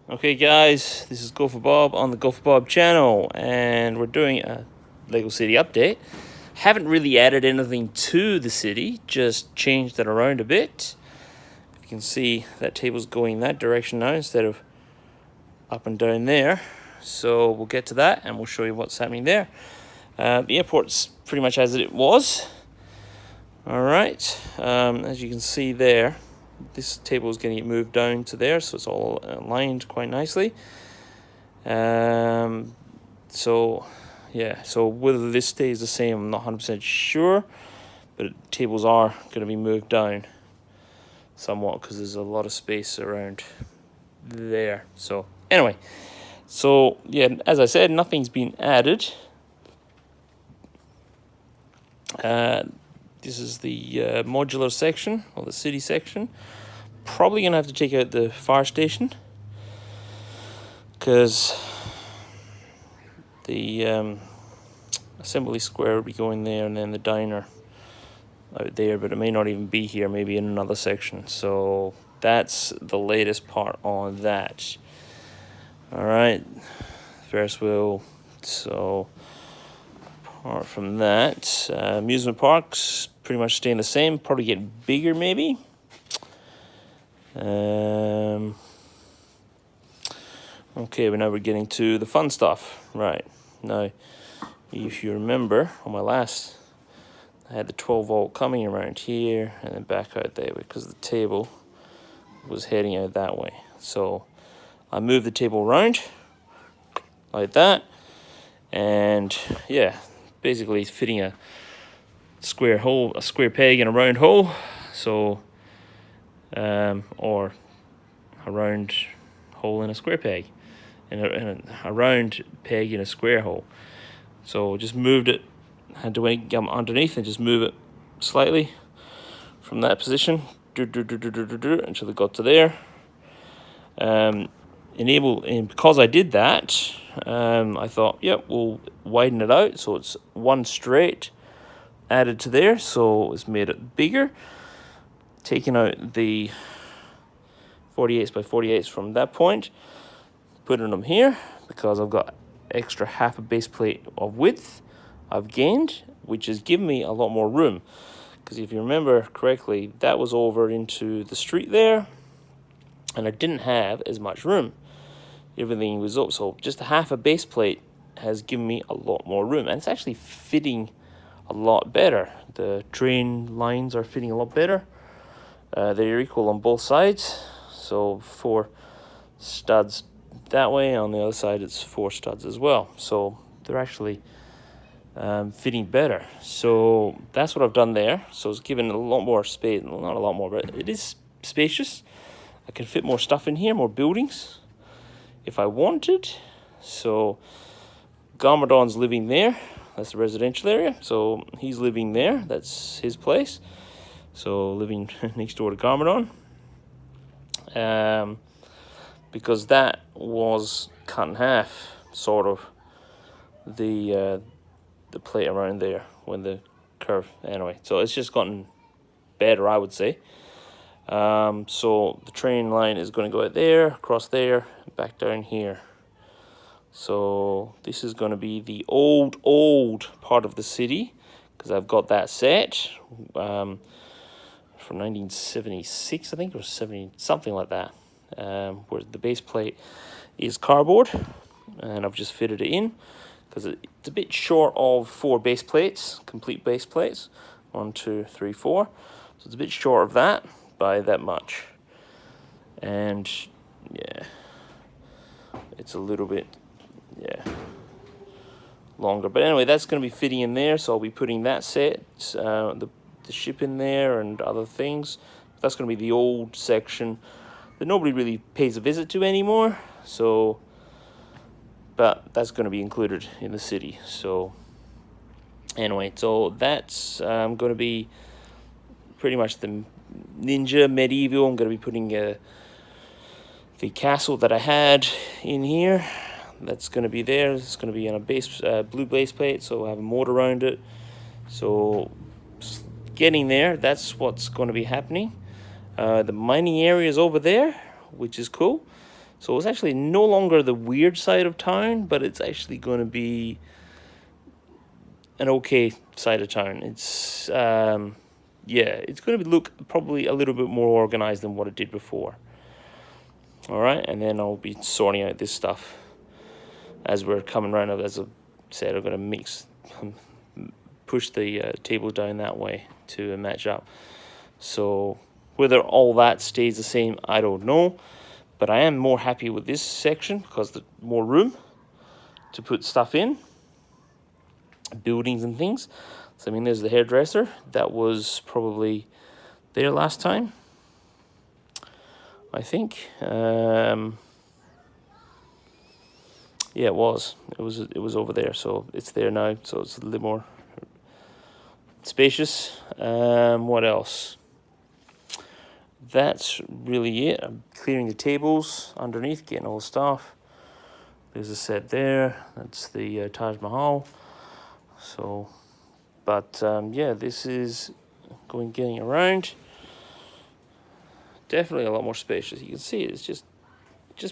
Okay guys, this is Go for Bob on the Go for Bob channel, and we're doing a Lego City update. Haven't really added anything to the city, just changed it around a bit. You can see that table's going that direction now instead of up and down there. So we'll get to that and we'll show you what's happening there. The airport's pretty much as it was. Alright, as you can see there, this table is going to get moved down to there, so it's all aligned quite nicely. So whether this stays the same, I'm not 100% sure, but tables are going to be moved down somewhat because there's a lot of space around there. So anyway, so yeah, as I said, nothing's been added. This is the modular section, or the city section. Probably going to have to take out the fire station, because the assembly square will be going there, and then the diner out there, but it may not even be here, maybe in another section. So that's the latest part on that. Alright, Ferris wheel. So apart from that, amusement parks pretty much staying the same, probably get bigger maybe. Okay, but now we're getting to the fun stuff. Right, now if you remember on my last, I had the 12 volt coming around here and then back out there because the table was heading out that way. So I moved the table around like that, and yeah, basically fitting a square hole, a square peg in a round hole. So or a round hole in a square peg, and a round peg in a square hole. So just moved it, had to come underneath and just move it slightly from that position until it got to there. And because I did that, I thought, yep, we'll widen it out so it's one straight added to there, so it's made it bigger. Taking out the 48s by 48s from that point, putting them here because I've got extra half a base plate of width I've gained, which has given me a lot more room. Because if you remember correctly, that was over into the street there, and I didn't have as much room. Everything was up, so just a half a base plate has given me a lot more room, and it's actually fitting a lot better. The train lines are fitting a lot better. They're equal on both sides, so 4 studs that way, on the other side it's 4 studs as well, so they're actually fitting better. So that's what I've done there. So it's given a lot more space, not a lot more, but it is spacious. I can fit more stuff in here, more buildings if I wanted. So Garmadon's living there, that's the residential area, so he's living there, that's his place. So living next door to Garmadon, because that was cut in half, sort of, the plate around there when the curve. Anyway, so it's just gotten better, I would say. So the train line is going to go out there, across there, back down here. So this is going to be the old part of the city, because I've got that set. From 1976, I think, or 70, something like that, where the base plate is cardboard, and I've just fitted it in because it's a bit short of 4 base plates, complete base plates, 1, 2, 3, 4. So it's a bit short of that by that much, and yeah, it's a little bit, yeah, longer. But anyway, that's going to be fitting in there, so I'll be putting that set, the ship in there and other things. That's going to be the old section that nobody really pays a visit to anymore. So, but that's going to be included in the city. So anyway, so that's going to be pretty much the Ninja Medieval. I'm going to be putting the castle that I had in here. That's going to be there. It's going to be on a base blue base plate, so I have a moat around it. So getting there, that's what's going to be happening. The mining area is over there, which is cool. So it's actually no longer the weird side of town, but it's actually going to be an okay side of town. It's yeah, it's going to look probably a little bit more organized than what it did before. All right, and then I'll be sorting out this stuff as we're coming around. As I said, I'm going to push the table down that way to match up. So whether all that stays the same, I don't know, but I am more happy with this section because there's more room to put stuff in, buildings and things. So I mean, there's the hairdresser that was probably there last time, I think. Yeah, it was over there, so it's there now, so it's a little more spacious. What else? That's really it. I'm clearing the tables underneath, getting all the stuff. There's a set there. That's the Taj Mahal. So, but yeah, this is getting around. Definitely a lot more spacious. You can see it's just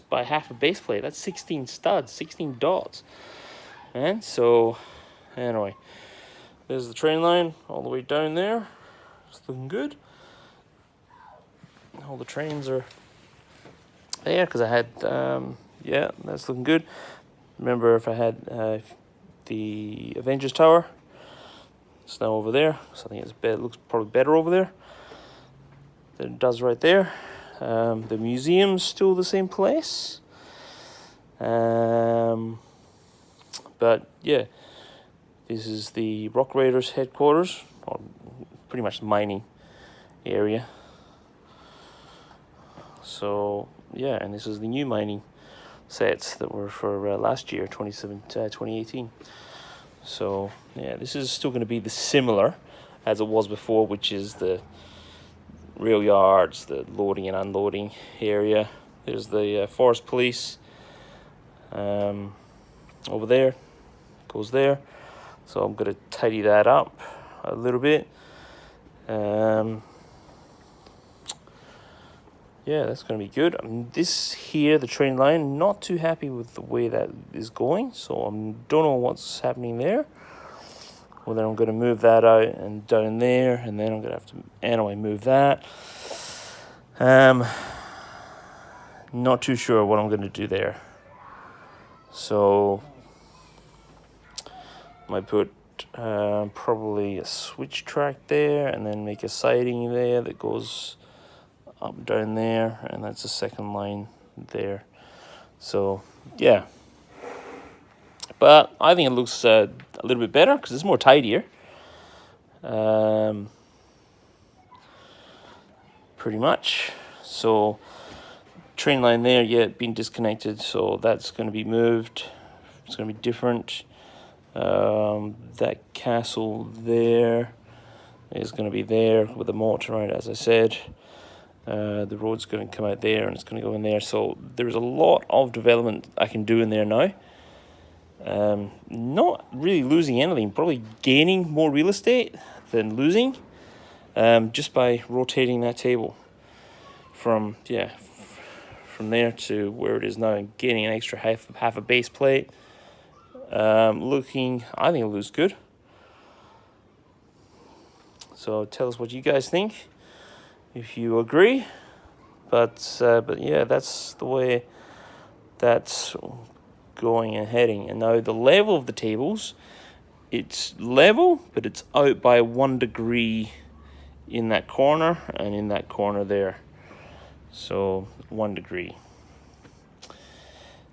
by half a base plate. That's 16 studs, 16 dots. And so, anyway, there's the train line all the way down there. It's looking good. All the trains are there because I had, yeah, that's looking good. Remember, if I had the Avengers Tower, it's now over there. So I think it looks probably better over there than it does right there. The museum's still the same place. But yeah, this is the Rock Raiders headquarters, or pretty much the mining area. So yeah, and this is the new mining sets that were for last year, 2018. So yeah, this is still going to be the similar as it was before, which is the rail yards, the loading and unloading area. There's the forest police over there, goes there. So I'm going to tidy that up a little bit. Yeah, that's going to be good. This here, the train line, not too happy with the way that is going. So I don't know what's happening there. Well, then I'm going to move that out and down there. And then I'm going to have to, anyway, move that. Not too sure what I'm going to do there. So I might put probably a switch track there and then make a siding there that goes up down there, and that's a second line there. So yeah, but I think it looks a little bit better because it's more tidier. Pretty much. So train line there, yeah, been disconnected, so that's going to be moved. It's going to be different. That castle there is going to be there with the moat around, as I said. The road's going to come out there and it's going to go in there. So there's a lot of development I can do in there now. Not really losing anything, probably gaining more real estate than losing, just by rotating that table from there to where it is now and gaining an extra half a base plate. I think it looks good. So tell us what you guys think, if you agree. But yeah, that's the way that's going and heading. And now the level of the tables, it's level, but it's out by 1 degree in that corner and in that corner there. So 1 degree.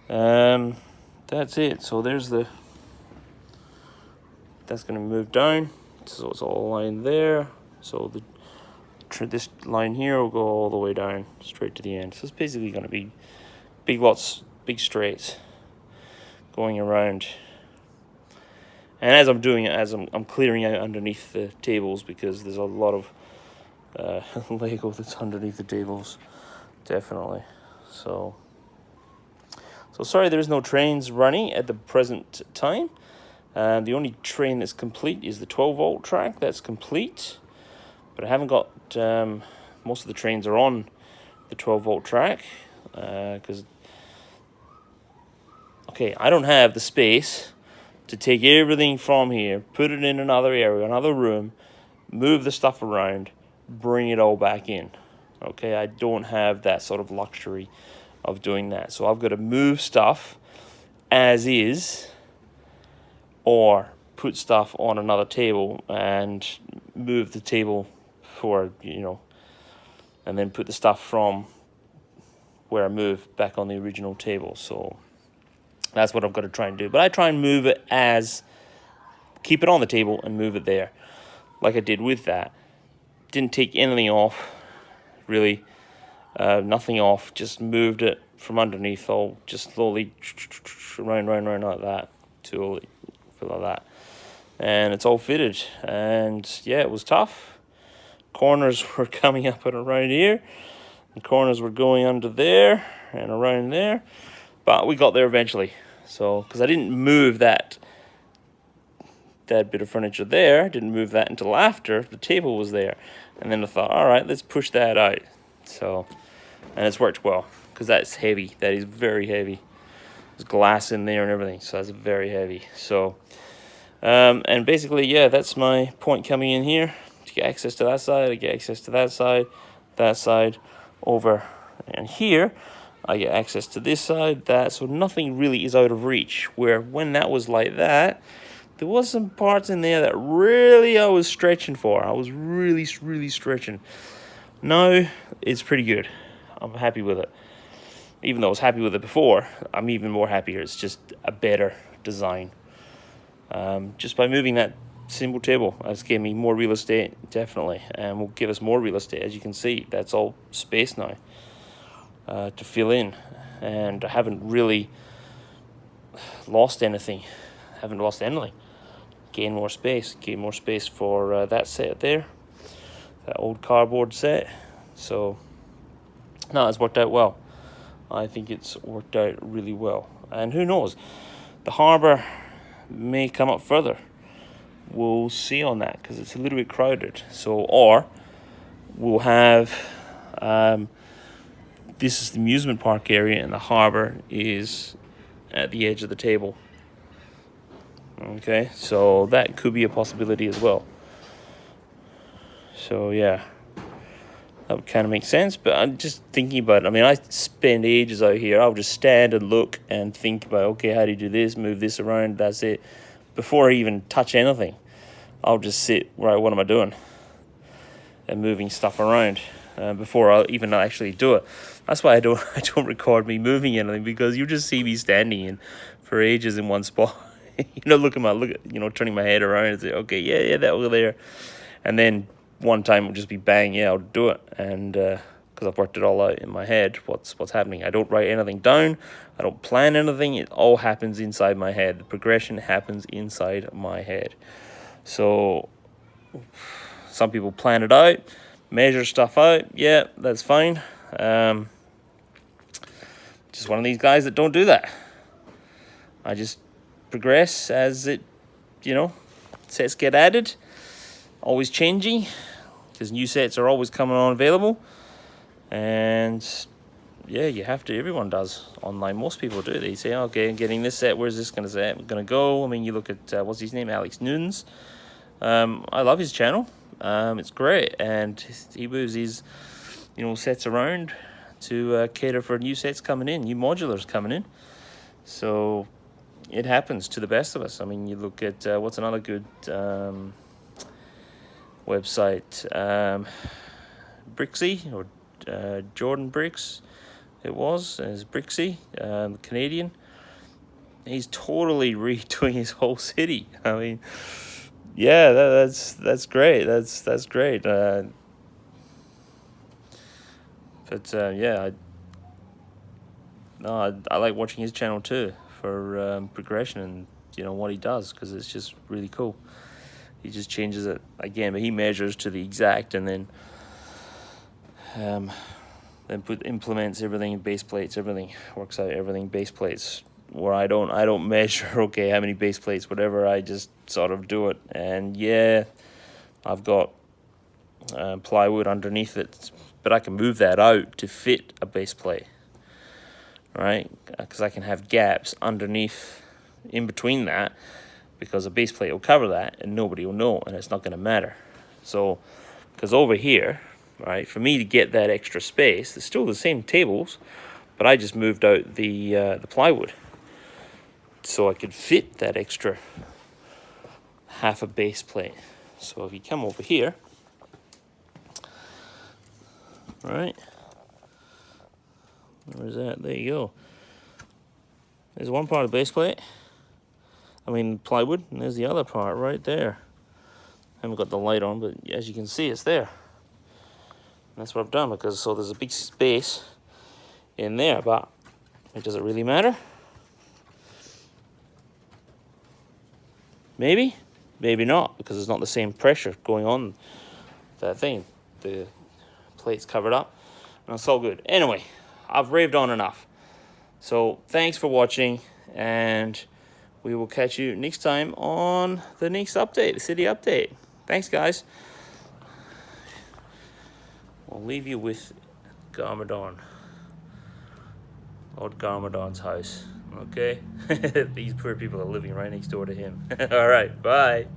That's it. So there's that's going to move down. So it's all aligned there. So this line here will go all the way down straight to the end. So it's basically going to be big straights going around. And as I'm doing it, I'm clearing out underneath the tables because there's a lot of Lego that's underneath the tables, definitely. So sorry there's no trains running at the present time. The only train that's complete is the 12-volt track. That's complete. But I haven't got, most of the trains are on the 12-volt track because okay, I don't have the space to take everything from here, put it in another area, another room, move the stuff around, bring it all back in. Okay, I don't have that sort of luxury of doing that. So I've got to move stuff as is, or put stuff on another table and move the table for, and then put the stuff from where I moved back on the original table. So that's what I've got to try and do. But I try and move it keep it on the table and move it there, like I did with that. Didn't take anything off, really, nothing off. Just moved it from underneath, all just slowly round like that, like that, and it's all fitted. And yeah, it was tough. Corners were coming up and around here, and corners were going under there and around there, but we got there eventually. So, because I didn't move that bit of furniture there, I didn't move that until after the table was there, and then I thought, all right, let's push that out. So, and it's worked well, because that's heavy. That is very heavy. There's glass in there and everything, so that's very heavy. So, and basically, yeah, that's my point coming in here. To get access to that side, I get access to that side, over, and here I get access to this side, that, so nothing really is out of reach. Where when that was like that, there was some parts in there that really I was stretching for. I was really stretching. Now it's pretty good. I'm happy with it. Even though I was happy with it before, I'm even more happier. It's just a better design. Just by moving that single table, that's gave me more real estate, definitely, and will give us more real estate. As you can see, that's all space now to fill in, and I haven't really lost anything. Gain more space for that set there, that old cardboard set. So no, it's worked out well. I think it's worked out really well, and who knows, the harbour may come up further. We'll see on that, because it's a little bit crowded. So, or we'll have this is the amusement park area, and the harbour is at the edge of the table. Okay, so that could be a possibility as well. So yeah, that would kind of make sense. But I'm just thinking about it. I mean, I spend ages out here. I'll just stand and look and think about, okay, how do you do this? Move this around. That's it. Before I even touch anything, I'll just sit, right, what am I doing? And moving stuff around before I'll even actually do it. That's why I don't record me moving anything, because you just see me standing in for ages in one spot. Turning my head around and say, okay, yeah, that over there. And then one time it'll just be bang, yeah, I'll do it. And because I've worked it all out in my head, what's happening. I don't write anything down. I don't plan anything. It all happens inside my head. The progression happens inside my head. So some people plan it out, measure stuff out. Yeah, that's fine. Just one of these guys that don't do that. I just progress as it, sets get added, always changing, because new sets are always coming on available. And yeah, you have to, everyone does online. Most people do. They say, okay, I'm getting this set, where's this going to go? I mean, you look at, what's his name, Alex Nunes. I love his channel. It's great, and he moves his, sets around to cater for new sets coming in, new modulars coming in. So it happens to the best of us. I mean, you look at what's another good website, Brixie, or Jordan Bricks, is Brixie, Canadian. He's totally redoing his whole city. I mean, yeah, that's great. That's great. Yeah, I like watching his channel too for progression and what he does, because it's just really cool. He just changes it again, but he measures to the exact, and then implements everything, base plates, everything, works out everything, base plates, where I don't measure, okay, how many base plates, whatever. I just sort of do it. And yeah, I've got plywood underneath it, but I can move that out to fit a base plate. right? Because I can have gaps underneath, in between that, because a base plate will cover that and nobody will know, and it's not going to matter. So, because over here, right, for me to get that extra space, it's still the same tables, but I just moved out the plywood so I could fit that extra half a base plate. So if you come over here, right, where's that? There you go. There's one part of the base plate, plywood, and there's the other part right there. I haven't got the light on, but as you can see, it's there. And that's what I've done, because so there's a big space in there, but does it really matter? Maybe, maybe not, because there's not the same pressure going on that thing. The plate's covered up, and it's all good. Anyway, I've raved on enough. So thanks for watching, and we will catch you next time on the next update, the city update. Thanks, guys. I'll leave you with Garmadon. Lord Garmadon's house. Okay? These poor people are living right next door to him. All right, bye.